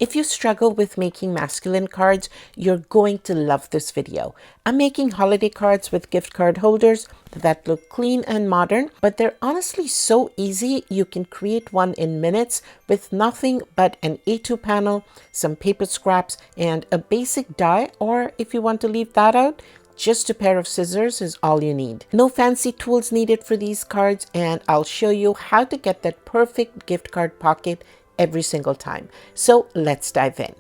If you struggle with making masculine cards, you're going to love this video. I'm making holiday cards with gift card holders that look clean and modern, but they're honestly so easy you can create one in minutes with nothing but an A2 panel, some paper scraps, and a basic die, or if you want to leave that out, just a pair of scissors is all you need. No fancy tools needed for these cards, and I'll show you how to get that perfect gift card pocket every single time. So let's dive in.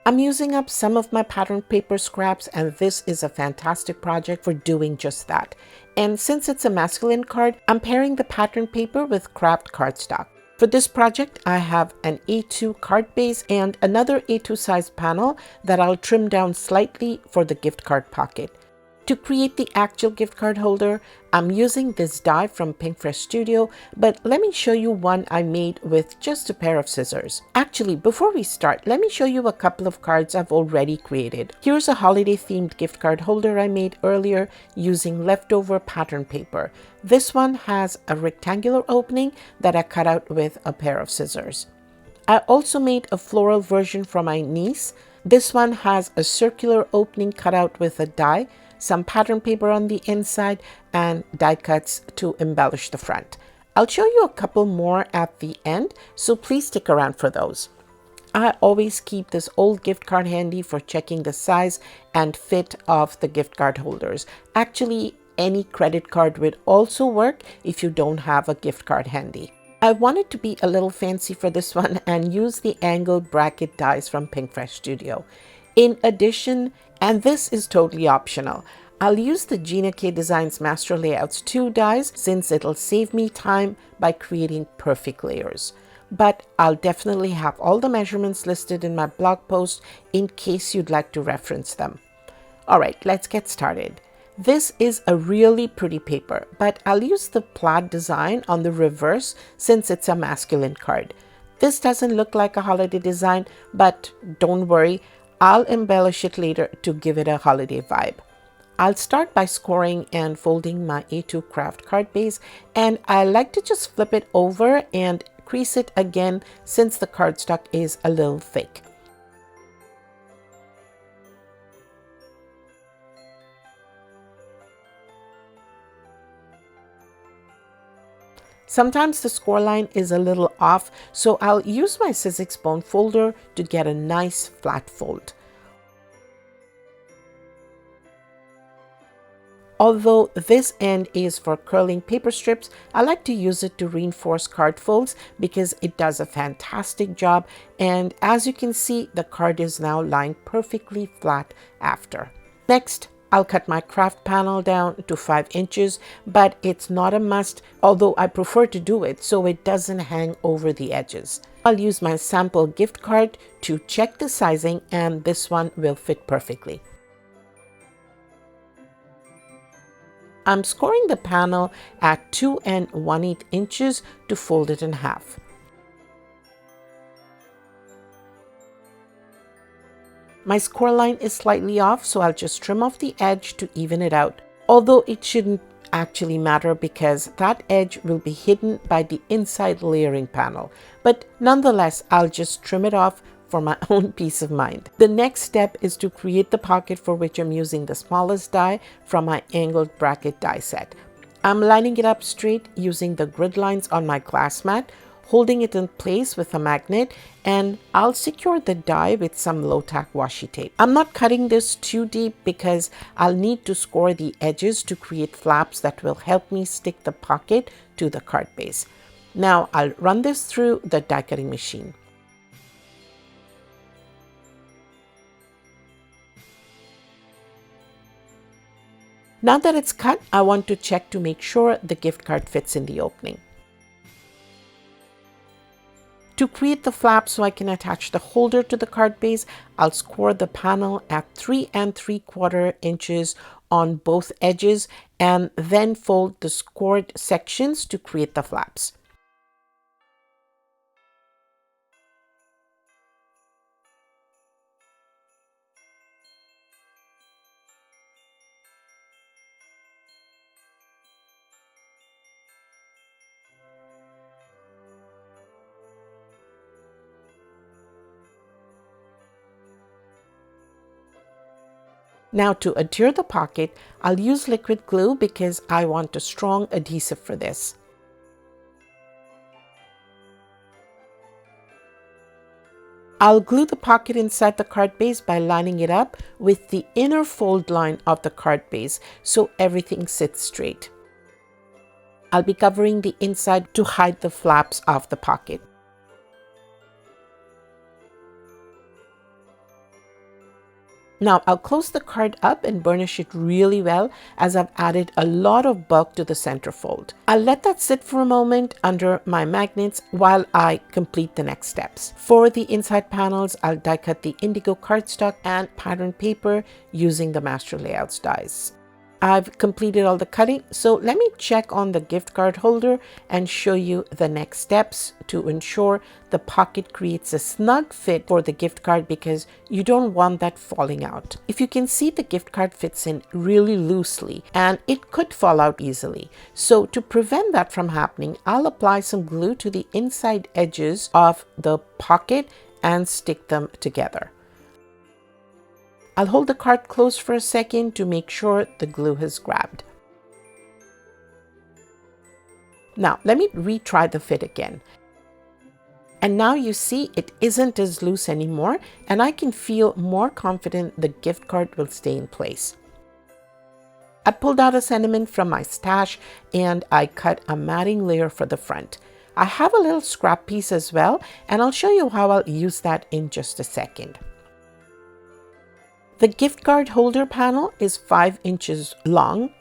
I'm using up some of my pattern paper scraps, and this is a fantastic project for doing just that. And since it's a masculine card, I'm pairing the pattern paper with craft cardstock. For this project, I have an A2 card base and another A2 size panel that I'll trim down slightly for the gift card pocket. To create the actual gift card holder, I'm using this die from Fresh Studio, but let me show you one I made with just a pair of scissors. Actually, before we start, let me show you a couple of cards I've already created. Here's a holiday themed gift card holder I made earlier using leftover pattern paper. This one has a rectangular opening that I cut out with a pair of scissors. I also made a floral version for my niece. This one has a circular opening cut out with a die, some pattern paper on the inside, and die cuts to embellish the front. I'll show you a couple more at the end, so please stick around for those. I always keep this old gift card handy for checking the size and fit of the gift card holders. Actually, any credit card would also work if you don't have a gift card handy. I wanted to be a little fancy for this one and use the angled bracket dies from Fresh Studio. In addition, and this is totally optional, I'll use the Gina K Designs Master Layouts 2 dies since it'll save me time by creating perfect layers. But I'll definitely have all the measurements listed in my blog post in case you'd like to reference them. Alright, let's get started. This is a really pretty paper, but I'll use the plaid design on the reverse since it's a masculine card. This doesn't look like a holiday design, but don't worry, I'll embellish it later to give it a holiday vibe. I'll start by scoring and folding my A2 craft card base, and I like to just flip it over and crease it again since the cardstock is a little thick. Sometimes the score line is a little off, so I'll use my Sizzix bone folder to get a nice flat fold. Although this end is for curling paper strips, I like to use it to reinforce card folds because it does a fantastic job, and as you can see, the card is now lying perfectly flat after. Next, I'll cut my craft panel down to 5 inches, but it's not a must, although I prefer to do it so it doesn't hang over the edges. I'll use my sample gift card to check the sizing, and this one will fit perfectly. I'm scoring the panel at 2 1/8 inches to fold it in half. My score line is slightly off, so I'll just trim off the edge to even it out. Although it shouldn't actually matter because that edge will be hidden by the inside layering panel. But nonetheless, I'll just trim it off for my own peace of mind. The next step is to create the pocket, for which I'm using the smallest die from my angled bracket die set. I'm lining it up straight using the grid lines on my glass mat, holding it in place with a magnet, and I'll secure the die with some low-tack washi tape. I'm not cutting this too deep because I'll need to score the edges to create flaps that will help me stick the pocket to the card base. Now I'll run this through the die cutting machine. Now that it's cut, I want to check to make sure the gift card fits in the opening. To create the flap so I can attach the holder to the card base, I'll score the panel at 3 3/4 inches on both edges and then fold the scored sections to create the flaps. Now to adhere the pocket, I'll use liquid glue because I want a strong adhesive for this. I'll glue the pocket inside the card base by lining it up with the inner fold line of the card base so everything sits straight. I'll be covering the inside to hide the flaps of the pocket. Now I'll close the card up and burnish it really well as I've added a lot of bulk to the center fold. I'll let that sit for a moment under my magnets while I complete the next steps. For the inside panels, I'll die cut the indigo cardstock and pattern paper using the Master Layouts dies. I've completed all the cutting, so let me check on the gift card holder and show you the next steps to ensure the pocket creates a snug fit for the gift card because you don't want that falling out. If you can see, the gift card fits in really loosely and it could fall out easily. So to prevent that from happening, I'll apply some glue to the inside edges of the pocket and stick them together. I'll hold the card closed for a second to make sure the glue has grabbed. Now let me retry the fit again. And now you see it isn't as loose anymore and I can feel more confident the gift card will stay in place. I pulled out a sentiment from my stash and I cut a matting layer for the front. I have a little scrap piece as well and I'll show you how I'll use that in just a second. The gift card holder panel is 5 inches long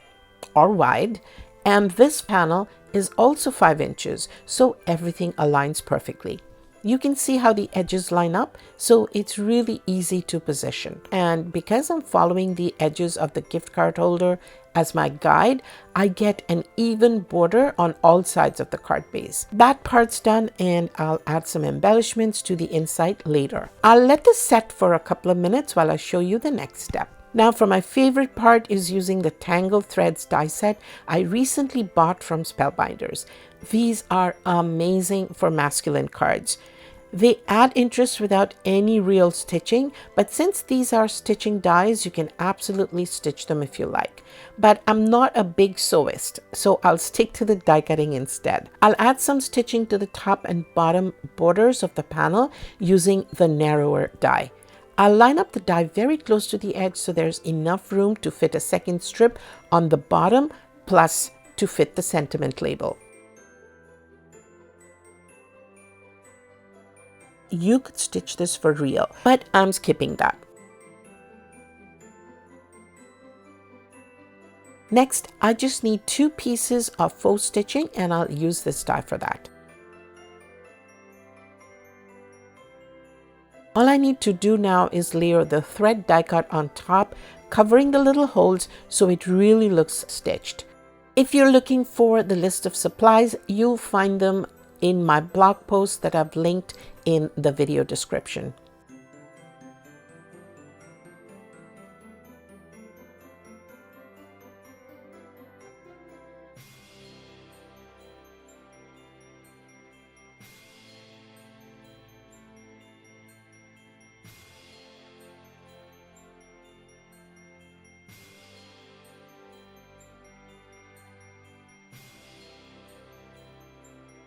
or wide, and this panel is also 5 inches, so everything aligns perfectly. You can see how the edges line up, so it's really easy to position. And because I'm following the edges of the gift card holder as my guide, I get an even border on all sides of the card base. That part's done and I'll add some embellishments to the inside later. I'll let this set for a couple of minutes while I show you the next step. Now for my favorite part is using the Tangle Threads die set I recently bought from Spellbinders. These are amazing for masculine cards. They add interest without any real stitching, but since these are stitching dies, you can absolutely stitch them if you like. But I'm not a big sewist, so I'll stick to the die cutting instead. I'll add some stitching to the top and bottom borders of the panel using the narrower die. I'll line up the die very close to the edge so there's enough room to fit a second strip on the bottom, plus to fit the sentiment label. You could stitch this for real, but I'm skipping that. Next, I just need 2 pieces of faux stitching and I'll use this die for that. All I need to do now is layer the thread die cut on top, covering the little holes so it really looks stitched. If you're looking for the list of supplies, you'll find them in my blog post that I've linked in the video description.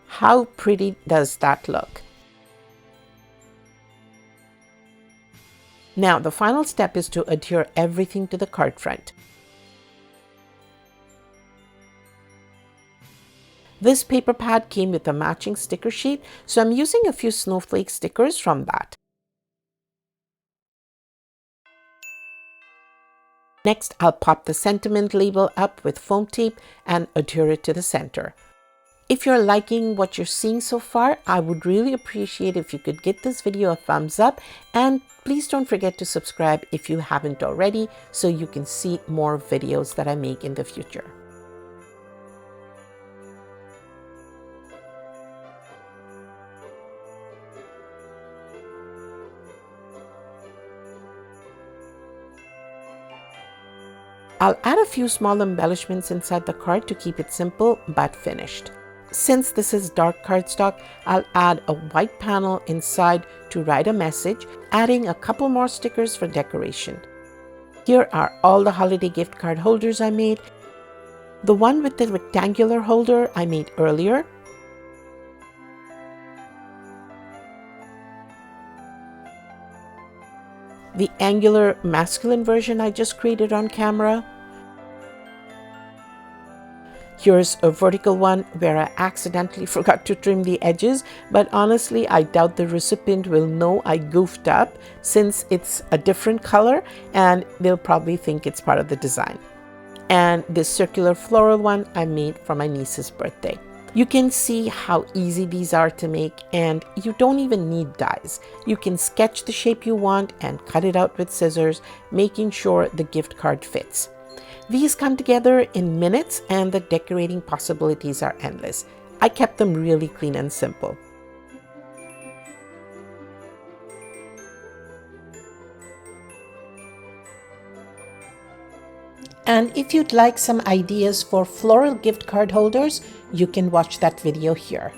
How pretty does that look? Now the final step is to adhere everything to the card front. This paper pad came with a matching sticker sheet, so I'm using a few snowflake stickers from that. Next, I'll pop the sentiment label up with foam tape and adhere it to the center. If you're liking what you're seeing so far, I would really appreciate if you could give this video a thumbs up, and please don't forget to subscribe if you haven't already so you can see more videos that I make in the future. I'll add a few small embellishments inside the card to keep it simple but finished. Since this is dark cardstock, I'll add a white panel inside to write a message, adding a couple more stickers for decoration. Here are all the holiday gift card holders I made. The one with the rectangular holder I made earlier. The angular masculine version I just created on camera. Here's a vertical one where I accidentally forgot to trim the edges, but honestly, I doubt the recipient will know I goofed up since it's a different color and they'll probably think it's part of the design. And this circular floral one I made for my niece's birthday. You can see how easy these are to make, and you don't even need dies. You can sketch the shape you want and cut it out with scissors, making sure the gift card fits. These come together in minutes and the decorating possibilities are endless. I kept them really clean and simple. And if you'd like some ideas for floral gift card holders, you can watch that video here.